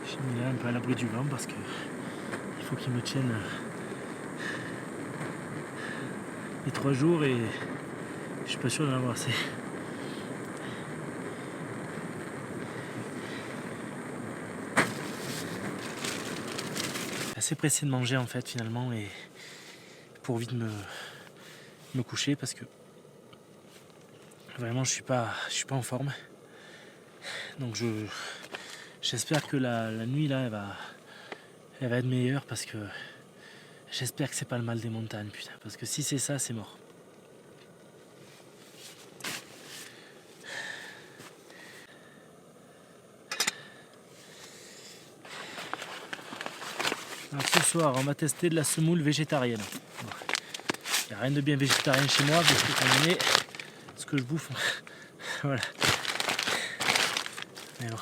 J'ai mis là un peu à l'abri du vent parce que il faut qu'il me tienne les 3 jours et je suis pas sûr d'en avoir assez. Assez pressé de manger en fait finalement et pour vite me coucher parce que vraiment je suis pas en forme. Donc j'espère que la nuit là elle va être meilleure parce que j'espère que c'est pas le mal des montagnes putain parce que si c'est ça c'est mort. Alors ce soir, on va tester de la semoule végétarienne. Bon. Il n'y a rien de bien végétarien chez moi, parce que quand on est, ce que je bouffe, voilà. Mais bon.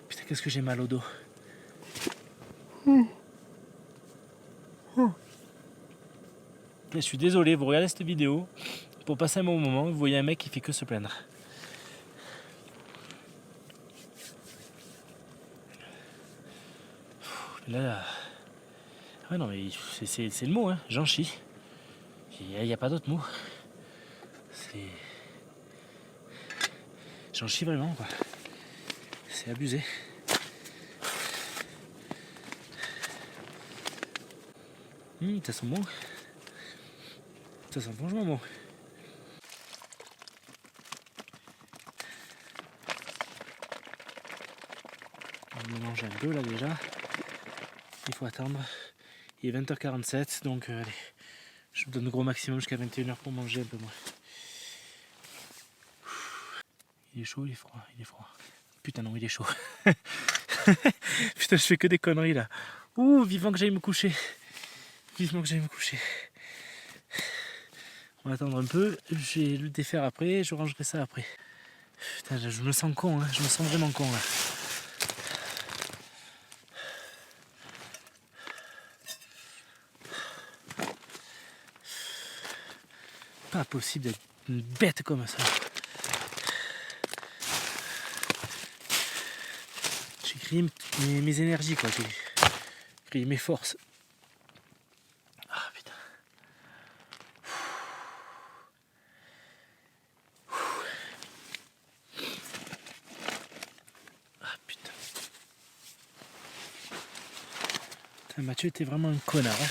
Putain, qu'est-ce que j'ai mal au dos. Je suis désolé, vous regardez cette vidéo, pour passer un bon moment, vous voyez un mec qui fait que se plaindre. Là, ouais, non mais c'est le mot, hein, j'en chie. Il n'y a pas d'autre mot. J'en chie vraiment, quoi. C'est abusé. Ça sent bon. Ça sent franchement bon. On mélange un peu là déjà. Il faut attendre. Il est 20h47, donc allez, je me donne gros maximum jusqu'à 21h pour manger un peu moins. Il est chaud, il est froid, il est froid. Putain non, il est chaud. Putain, je fais que des conneries là. Ouh, vivant que j'aille me coucher. Vivement que j'aille me coucher. On va attendre un peu, je vais le défaire après, je rangerai ça après. Putain, je me sens con, hein. Je me sens vraiment con là. Pas possible d'être une bête comme ça. J'ai grillé mes énergies, quoi. J'ai grillé mes forces. Ah putain. Ah putain. Putain, Mathieu, t'es vraiment un connard. Hein.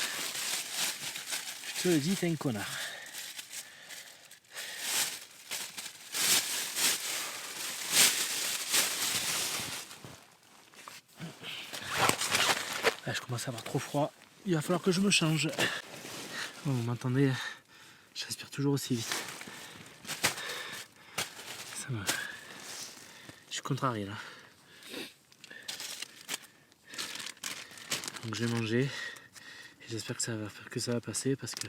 Je te le dis, t'es un connard. Ah, je commence à avoir trop froid. Il va falloir que je me change. Oh, vous m'entendez? Je respire toujours aussi vite. Je suis contrarié là. Donc je vais manger. Et j'espère que ça va passer parce que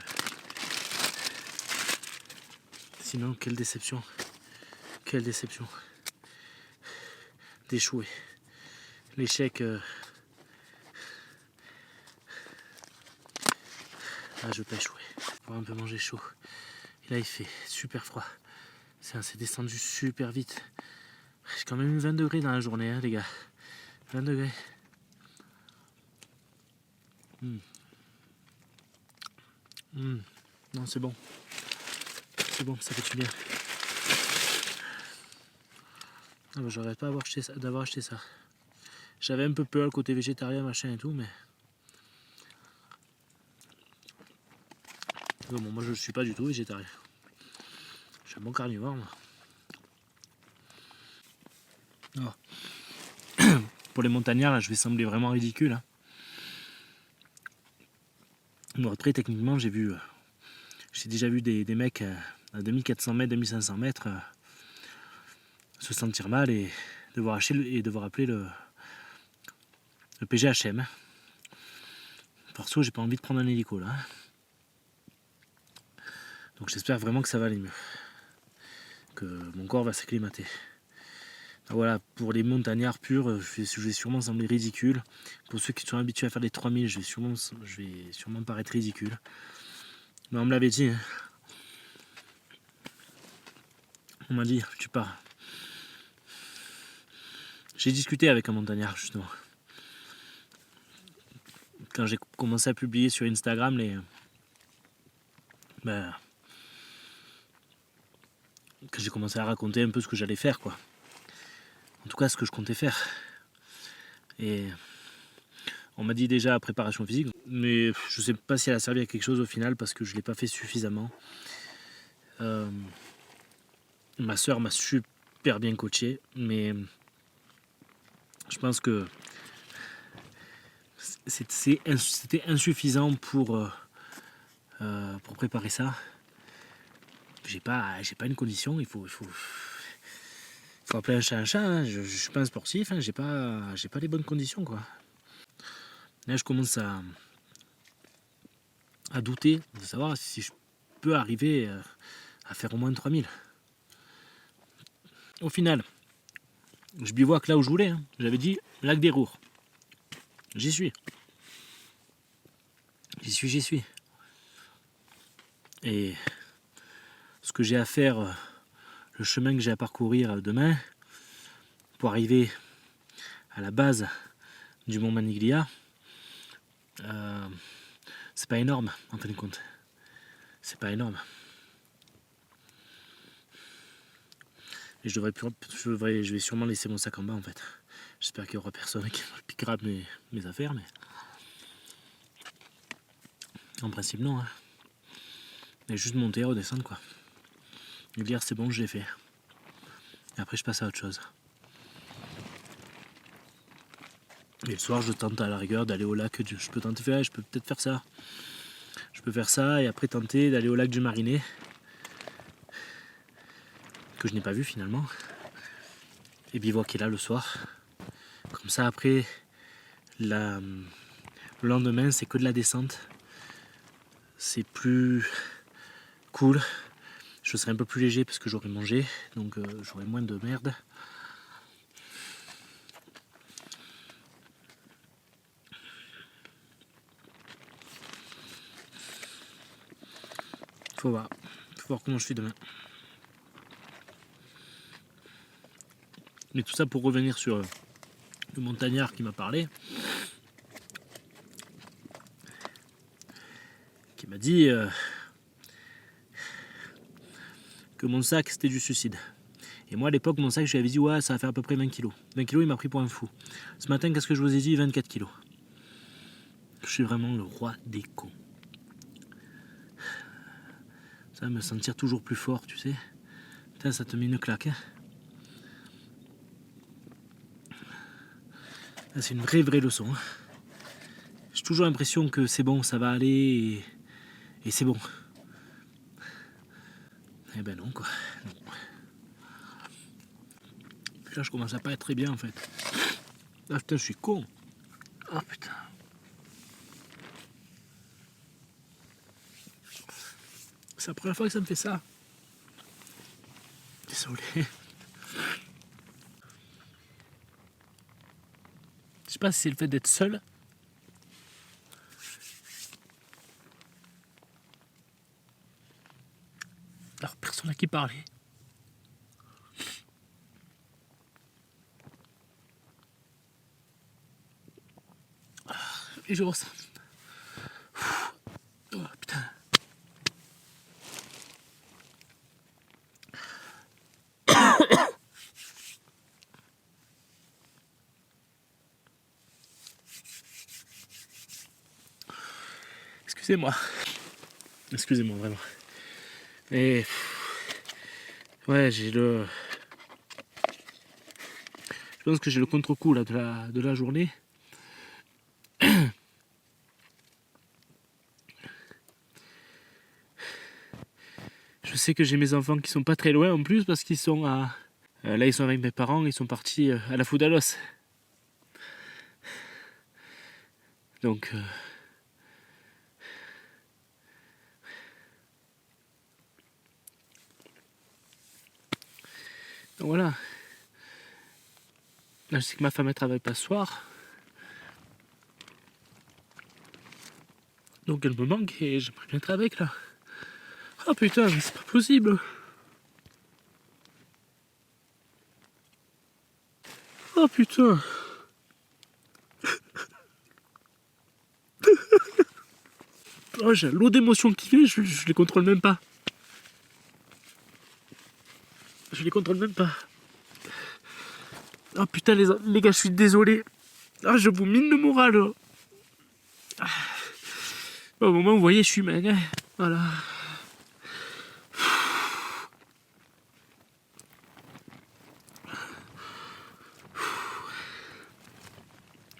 sinon quelle déception. Quelle déception. D'échouer. L'échec. Ah, je veux pas échouer. On va un peu manger chaud. Et là il fait super froid. C'est descendu super vite. J'ai quand même eu 20 degrés dans la journée, hein, les gars. 20 degrés. Non, c'est bon. C'est bon, ça fait du bien. Ah bah, j'aurais pas d'avoir acheté ça. J'avais un peu peur le côté végétarien, machin et tout, mais... Bon, moi je suis pas du tout végétarien. Je suis un bon carnivore, moi. Oh. Pour les montagnards, là, je vais sembler vraiment ridicule. Hein. Bon, après, techniquement, j'ai déjà vu des mecs à 2400 mètres, 2500 mètres se sentir mal et devoir appeler le PGHM. Hein. Perso, j'ai pas envie de prendre un hélico là. Hein. Donc j'espère vraiment que ça va aller mieux. Que mon corps va s'acclimater. Voilà, pour les montagnards purs, je vais sûrement sembler ridicule. Pour ceux qui sont habitués à faire les 3000, je vais sûrement paraître ridicule. Mais on me l'avait dit. Hein. On m'a dit, tu pars. J'ai discuté avec un montagnard justement. Quand j'ai commencé à publier sur Instagram que j'ai commencé à raconter un peu ce que j'allais faire, quoi. En tout cas, ce que je comptais faire. Et on m'a dit déjà préparation physique, mais je sais pas si elle a servi à quelque chose au final parce que je l'ai pas fait suffisamment. Ma soeur m'a super bien coaché, mais je pense que c'était insuffisant pour préparer ça. J'ai pas une condition, il faut Faut appeler un chat un chat, hein. Je suis pas un sportif, hein. J'ai pas les bonnes conditions, quoi. Là, je commence à douter de savoir si je peux arriver à faire au moins 3000. Au final, je bivouaque là où je voulais, hein. J'avais dit lac des Rours. J'y suis. J'y suis. Et ce que j'ai à faire, le chemin que j'ai à parcourir demain, pour arriver à la base du mont Maniglia, c'est pas énorme en fin de compte. C'est pas énorme. Et je vais sûrement laisser mon sac en bas en fait. J'espère qu'il y aura personne qui me piquera mes affaires, mais en principe non. Hein. Et juste monter et redescendre quoi. Et dire c'est bon, je l'ai fait. Et après je passe à autre chose. Et le soir je tente à la rigueur d'aller au lac. Je peux peut-être faire ça. Je peux faire ça et après tenter d'aller au lac du Marinet. Que je n'ai pas vu finalement. Et bivouaquer là le soir. Comme ça après, le lendemain c'est que de la descente. C'est plus cool. Je serai un peu plus léger parce que j'aurai mangé. Donc j'aurai moins de merde. Faut voir comment je suis demain. Mais tout ça pour revenir sur le montagnard qui m'a parlé. Qui m'a dit que mon sac c'était du suicide. Et moi à l'époque mon sac je lui avais dit ouais ça va faire à peu près 20 kilos. 20 kilos il m'a pris pour un fou. Ce matin qu'est-ce que je vous ai dit? 24 kilos. Je suis vraiment le roi des cons. Ça va me sentir toujours plus fort, tu sais. Putain, ça te met une claque. Hein. C'est une vraie leçon. Hein. J'ai toujours l'impression que c'est bon, ça va aller et c'est bon. Eh ben non quoi. Non. Puis là je commence à pas être très bien en fait. Ah putain je suis con. Ah putain. C'est la première fois que ça me fait ça. Désolé. Je sais pas si c'est le fait d'être seul. Alors personne à qui parler. Et je ressens. Oh putain. Excusez-moi vraiment. Et ouais, je pense que j'ai le contre-coup là de la journée. Je sais que j'ai mes enfants qui sont pas très loin en plus parce qu'ils sont à là ils sont avec mes parents, ils sont partis à la Foudalos. Donc voilà. Là, je sais que ma femme elle travaille pas ce soir. Donc elle me manque et j'aimerais bien être avec là. Oh putain, mais c'est pas possible. Oh putain. Oh, j'ai un lot d'émotions qui vient, je les contrôle même pas. Je les contrôle même pas. Oh putain les gars, je suis désolé. Ah, je vous mine le moral. Ah. Au moment où vous voyez, je suis humain. Hein. Voilà.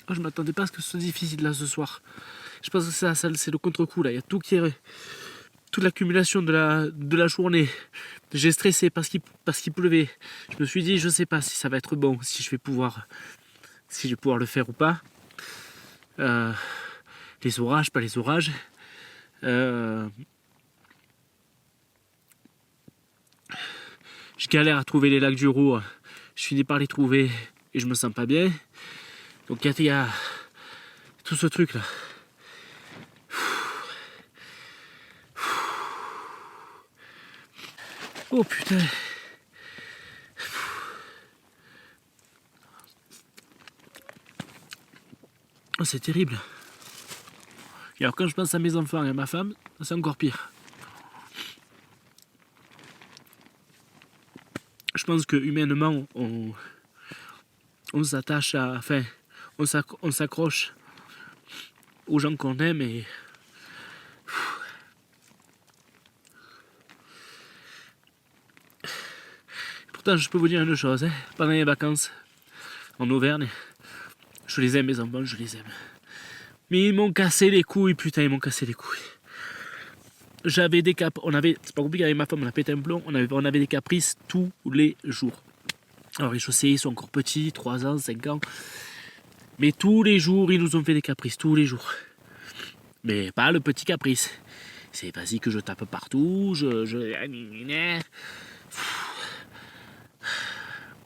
Oh, je m'attendais pas à ce que ce soit difficile là ce soir. Je pense que c'est le contre-coup là. Il y a tout toute l'accumulation de la journée. J'ai stressé parce qu'il pleuvait. Je me suis dit, je sais pas si ça va être bon, si je vais pouvoir le faire ou pas. Les orages, pas les orages. Je galère à trouver les lacs du Roux. Je finis par les trouver et je me sens pas bien. Donc il y a tout ce truc là. Oh putain. Oh, c'est terrible. Et alors quand je pense à mes enfants et à ma femme, c'est encore pire. Je pense que humainement, on s'attache à... Enfin, on s'accroche aux gens qu'on aime et... Pourtant, je peux vous dire une chose, hein, pendant les vacances, en Auvergne, je les aime, mes enfants, je les aime. Mais ils m'ont cassé les couilles, putain, ils m'ont cassé les couilles. J'avais des caprices, c'est pas compliqué avec ma femme, on a pété un plomb, on avait des caprices tous les jours. Alors les chaussées, ils sont encore petits, 3 ans, 5 ans. Mais tous les jours, ils nous ont fait des caprices, tous les jours. Mais pas le petit caprice. C'est vas-y que je tape partout,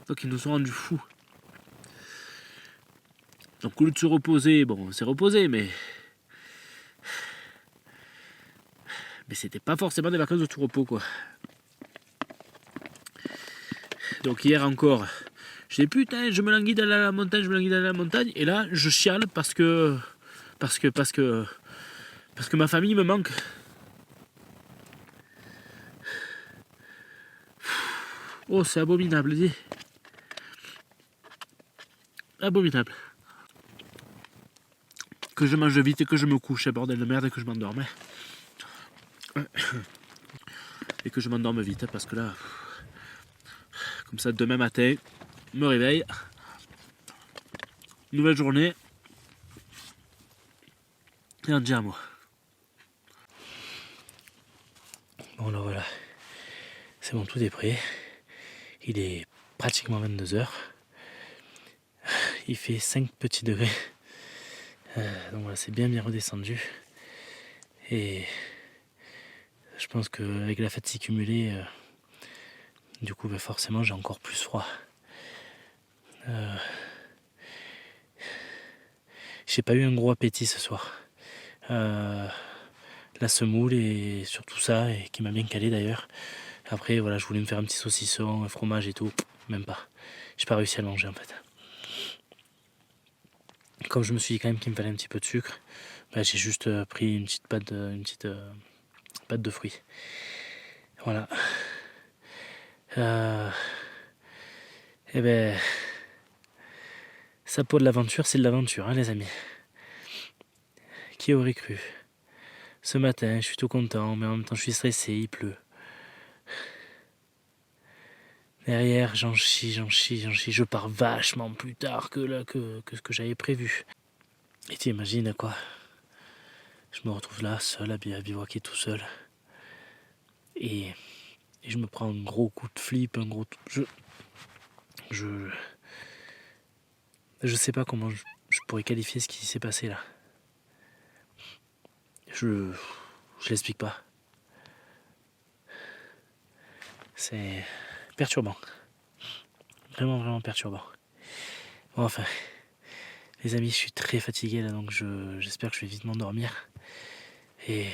Donc ils nous ont rendus fous. Donc au lieu de se reposer, bon, on s'est reposé, mais c'était pas forcément des vacances de tout repos, quoi. Donc hier encore, j'ai dit putain, je me languis d'aller à la montagne, et là je chiale parce que ma famille me manque. Oh, c'est abominable, dis. Abominable. Que je mange vite et que je me couche, bordel de merde, et que je m'endorme. Et que je m'endorme vite, parce que là, comme ça, demain matin, me réveille. Nouvelle journée. Et un dia, moi. Bon, là voilà. C'est bon, tout est prêt. Il est pratiquement 22h. Il fait 5 petits degrés. Donc voilà, c'est bien redescendu. Et je pense qu'avec la fatigue cumulée, du coup, forcément, j'ai encore plus froid. J'ai pas eu un gros appétit ce soir. La semoule et surtout ça, et qui m'a bien calé d'ailleurs. Après, voilà, je voulais me faire un petit saucisson, un fromage et tout. Même pas. J'ai pas réussi à le manger en fait. Comme je me suis dit quand même qu'il me fallait un petit peu de sucre, j'ai juste pris une petite pâte de fruits. Voilà. Et ben, ça peau de l'aventure, c'est de l'aventure, hein, les amis. Qui aurait cru? Ce matin, je suis tout content, mais en même temps, je suis stressé, il pleut. Derrière, j'en chie, je pars vachement plus tard que ce que j'avais prévu. Et t'imagines quoi? Je me retrouve là, seul, à bivouaquer tout seul. Et je me prends un gros coup de flip, je sais pas comment je pourrais qualifier ce qui s'est passé là. Je l'explique pas. C'est perturbant. Vraiment, vraiment perturbant. Bon, enfin, les amis, je suis très fatigué là, donc j'espère que je vais vite m'endormir. Et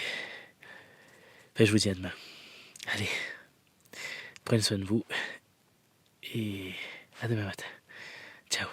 je vous dis à demain. Allez, prenez soin de vous. Et à demain matin. Ciao.